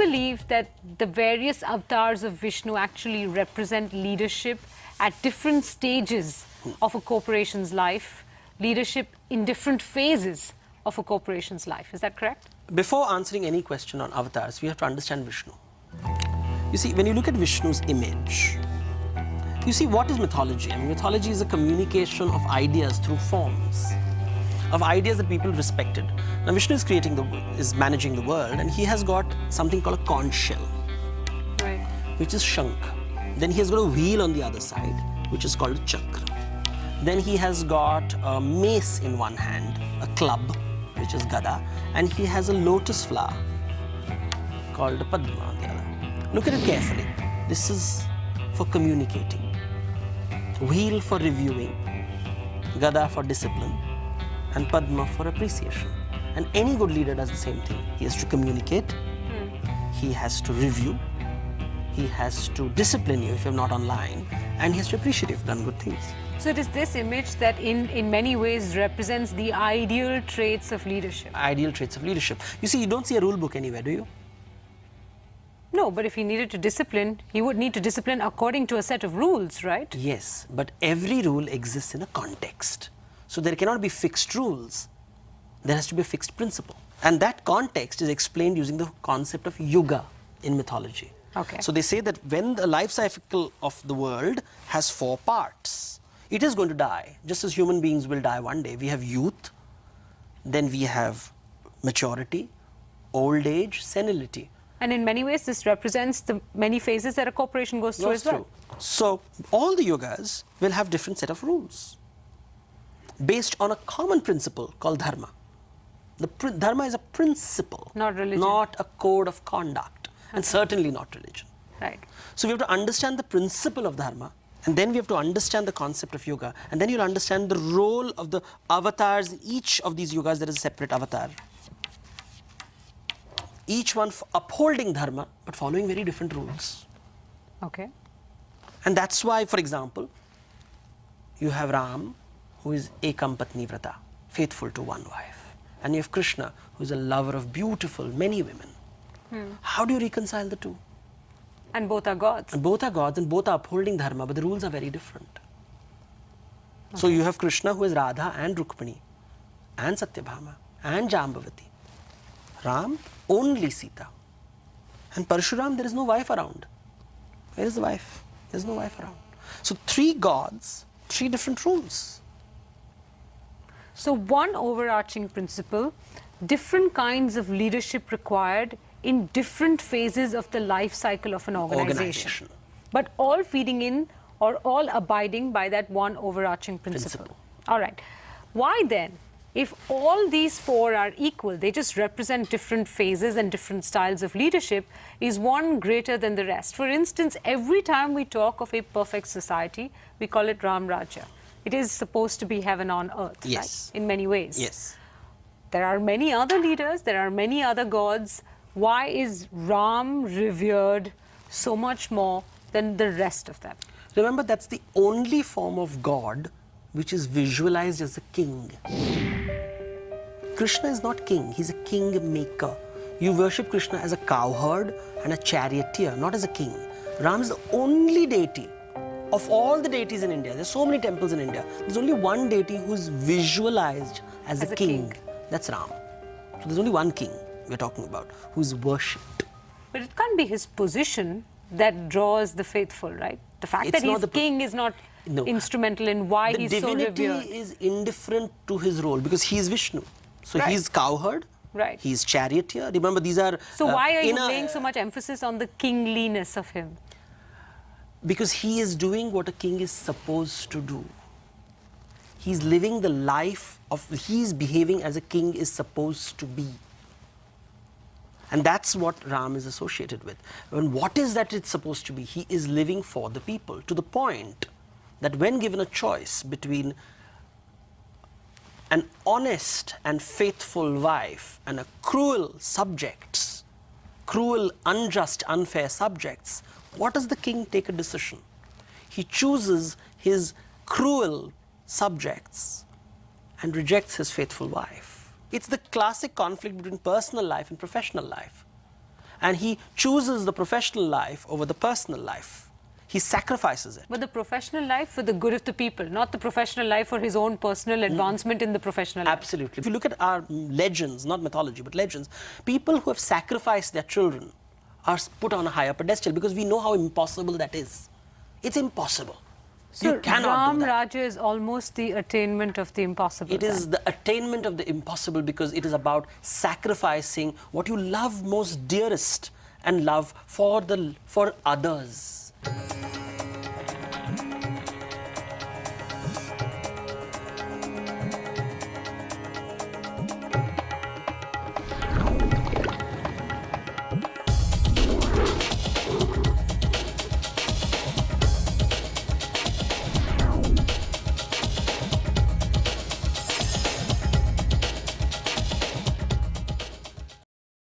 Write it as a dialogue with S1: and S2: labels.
S1: believe that the various avatars of Vishnu actually represent leadership at different stages of a corporation's life, leadership in different phases of a corporation's life. Is that correct?
S2: Before answering any question on avatars, we have to understand Vishnu. You see, when you look at Vishnu's image, you see, what is mythology? I mean, mythology is a communication of ideas through forms, of ideas that people respected. Now, Vishnu is managing the world, and he has got something called a conch shell,
S1: Right.
S2: which is shank. Then he has got a wheel on the other side, which is called a chakra. Then he has got a mace in one hand, a club, which is gada, and he has a lotus flower called a padma on the other. Look at it carefully. This is for communicating. Wheel for reviewing, gada for discipline, and padma for appreciation. And any good leader does the same thing. He has to communicate, he has to review, he has to discipline you if you're not online, and he has to appreciate if you've done good things.
S1: So it is this image that in many ways represents the ideal traits of leadership.
S2: Ideal traits of leadership. You see, you don't see a rule book anywhere, do you?
S1: No, but if he needed to discipline, he would need to discipline according to a set of rules, right?
S2: Yes, but every rule exists in a context. So there cannot be fixed rules. There has to be a fixed principle. And that context is explained using the concept of yuga in mythology.
S1: Okay.
S2: So they say that when the life cycle of the world has 4 parts, it is going to die, just as human beings will die one day. We have youth, then we have maturity, old age, senility.
S1: And in many ways, this represents the many phases that a corporation goes through as well.
S2: So all the yugas will have different set of rules based on a common principle called dharma. Dharma is a principle,
S1: Not religion.
S2: not a code of conduct, and certainly not religion.
S1: Right.
S2: So we have to understand the principle of dharma, and then we have to understand the concept of yoga, and then you'll understand the role of the avatars. In each of these yugas, there is a separate avatar. Each one upholding dharma, but following very different rules.
S1: Okay.
S2: And that's why, for example, you have Ram, who is ekam patni vrata, faithful to one wife. And you have Krishna, who is a lover of beautiful, many women. How do you reconcile the two?
S1: And both are gods.
S2: And both are gods, and both are upholding dharma, but the rules are very different. Okay. So you have Krishna, who is Radha and Rukmini, and Satyabhama, and Jambavati. Ram, only Sita. And Parshuram, there is no wife around. Where is the wife? There is no wife around. So 3 gods, 3 different rules.
S1: So one overarching principle, different kinds of leadership required in different phases of the life cycle of an organization. But all feeding in or all abiding by that one overarching principle. All right. Why then, if all these 4 are equal, they just represent different phases and different styles of leadership, is one greater than the rest? For instance, every time we talk of a perfect society, we call it Ram Rajya. It is supposed to be heaven on earth,
S2: Yes.
S1: right? In many ways.
S2: Yes.
S1: There are many other leaders, there are many other gods. Why is Ram revered so much more than the rest of them?
S2: Remember, that's the only form of God which is visualized as a king. Krishna is not king, he's a king maker. You worship Krishna as a cowherd and a charioteer, not as a king. Ram is the only deity of all the deities in India. There's so many temples in India. There's only one deity who is visualized as a king. That's Ram. So there's only one king we're talking about who is worshipped.
S1: But it can't be his position that draws the faithful, right? The fact that he's king is not instrumental in why he's so revered.
S2: The divinity is indifferent to his role because he is Vishnu. So he's cowherd, he's charioteer. Remember, these are...
S1: So why are you laying so much emphasis on the kingliness of him?
S2: Because he is doing what a king is supposed to do. He's living the life of... He's behaving as a king is supposed to be. And that's what Ram is associated with. And what is that it's supposed to be? He is living for the people, to the point that when given a choice between an honest and faithful wife and a cruel subjects, cruel, unjust, unfair subjects, what does the king take a decision? He chooses his cruel subjects and rejects his faithful wife. It's the classic conflict between personal life and professional life. and he chooses the professional life over the personal life. He sacrifices it.
S1: But the professional life for the good of the people, not the professional life for his own personal advancement in the professional life.
S2: Absolutely. If you look at our legends, not mythology, but legends, people who have sacrificed their children are put on a higher pedestal because we know how impossible that is. It's impossible.
S1: So
S2: you cannot
S1: Ram
S2: do that.
S1: Raja is almost the attainment of the impossible.
S2: It is the attainment of the impossible because it is about sacrificing what you love most dearest and love for others.